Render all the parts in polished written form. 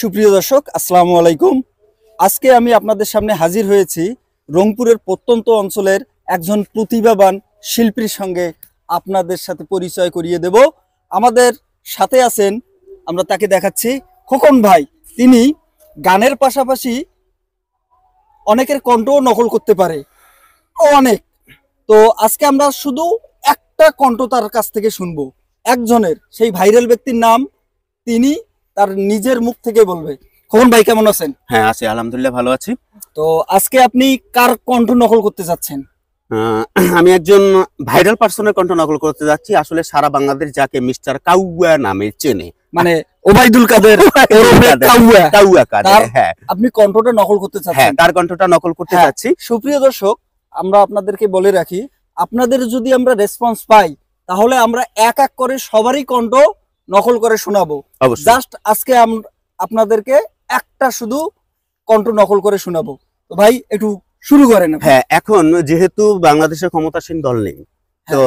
সুপ্রিয় দর্শক, আসসালামু আলাইকুম। আজকে আমি আপনাদের সামনে হাজির হয়েছি রংপুরের প্রত্যন্ত অঞ্চলের একজন প্রতিভাবান শিল্পীর সঙ্গে আপনাদের সাথে পরিচয় করিয়ে দেব। আমাদের সাথে আছেন, আমরা তাকে দেখাচ্ছি, খোকন ভাই। তিনি গানের পাশাপাশি অনেকের কণ্ঠও নকল করতে পারে, অনেক। তো আজকে আমরা শুধু একটা কণ্ঠ তার কাছ থেকে শুনবো, একজনের, সেই ভাইরাল ব্যক্তির নাম তিনি তার নিজের মুখ থেকে বলবে। খোকন ভাই, কেমন আছেন? হ্যাঁ আছি, আলহামদুলিল্লাহ ভালো আছি। তো আজকে আপনি কার কণ্ঠ নকল করতে যাচ্ছেন? আমি একজন ভাইরাল পার্সনের কণ্ঠ নকল করতে যাচ্ছি। আসলে সারা বাংলাদেশ যাকে মিস্টার কাউয়া নামে চেনে, মানে ওবায়দুল কাদের, হ্যাঁ, আপনি কণ্ঠটা নকল করতে চাচ্ছেন? হ্যাঁ, তার কণ্ঠটা নকল করতে যাচ্ছি। সুপ্রিয় দর্শক, আমরা আপনাদেরকে বলে রাখি, আপনাদের যদি আমরা রেসপন্স পাই তাহলে আমরা এক এক করে সবারই কণ্ঠ নকল করে শোনাবো। জাস্ট আজকে আপনাদেরকে একটা শুধু কণ্ঠ নকল করে শোনাবো। তো ভাই, একটু শুরু করেন। হ্যাঁ, এখন যেহেতু বাংলাদেশের ক্ষমতাসীন দল নেই, তো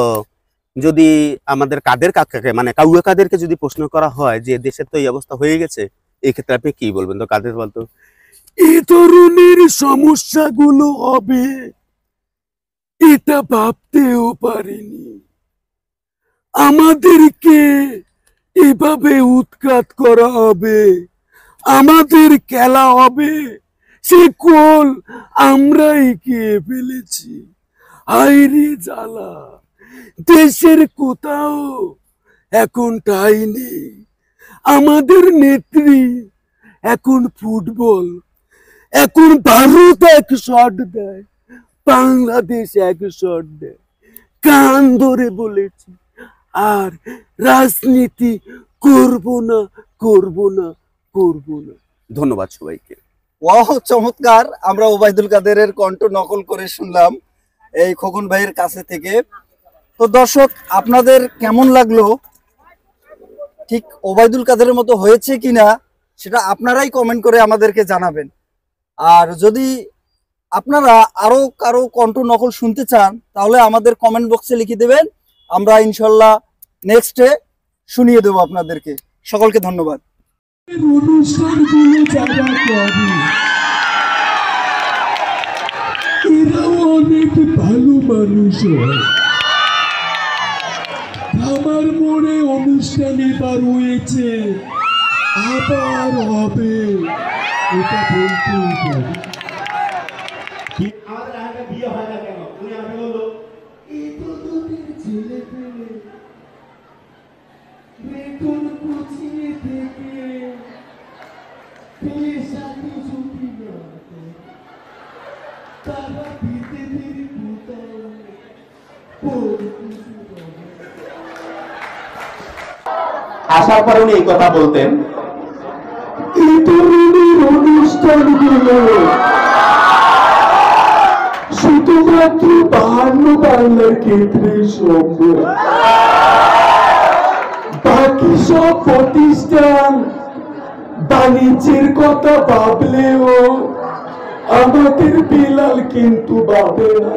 যদি আমাদের কাদের কাকাকে, মানে কাউয়া কাদেরকে যদি প্রশ্ন করা হয় যে দেশের তো এই অবস্থা হয়ে গেছে, এই ক্ষেত্রে আপনি কি বলবেন? তো কাদের বলতো এই ধরনের সমস্যাগুলো হবে এটা ভাবতেও পারিনি, আমাদেরকে এভাবে উৎখাত করা হবে, আমাদের খেলা হবে, সে কোল আমরাই খেয়ে ফেলেছি। হায়রে জ্বালা, দেশের কোথাও এখন ঠাঁই নেই। আমাদের নেত্রী এখন ফুটবল, এখন ভারত এক শট দেয়, বাংলাদেশ এক শট দেয়, কান ধরে বলেছি আর রাজনীতি করব না, করব না, করব না। ধন্যবাদ সবাইকে। ওয়াও, চমৎকার! আমরা ওবায়দুল কাদেরের কণ্ঠ নকল করে শুনলাম এই খোকন ভাইয়ের কাছে থেকে। তো দর্শক, আপনাদের কেমন লাগলো? ঠিক ওবায়দুল কাদেরের মতো হয়েছে কিনা সেটা আপনারাই কমেন্ট করে আমাদেরকে জানাবেন। আর যদি আপনারা আরো কারো কণ্ঠ নকল শুনতে চান তাহলে আমাদের কমেন্ট বক্সে লিখে দেবেন, আমরা ইনশাল্লাহ নেক্সটে শুনিয়ে দেবো আপনাদেরকে। সকলকে ধন্যবাদ। এরাও অনেক ভালো মানুষ। আমার মনে অনুষ্ঠান এবার হয়েছে, আবার হবে, এটা বলতেই পারি। বিয়ে হয় না কেন? উনি আমি বললো এই তো তোদের ছেলে পেলে বেতন কুচিয়ে থেকে বিয়ে সাথে ছুটি না, তারা বিদেদের কোথাও আসার পরে উনি এই কথা বলতেন, এই ধরনের অনুষ্ঠানগুলো শুধুমাত্র 52 বাংলার ক্ষেত্রে সম্ভব। বাকি সব প্রতিষ্ঠান বাণিজ্যের কথা ভাবলেও আমাদের বিলাল কিন্তু ভাবে না।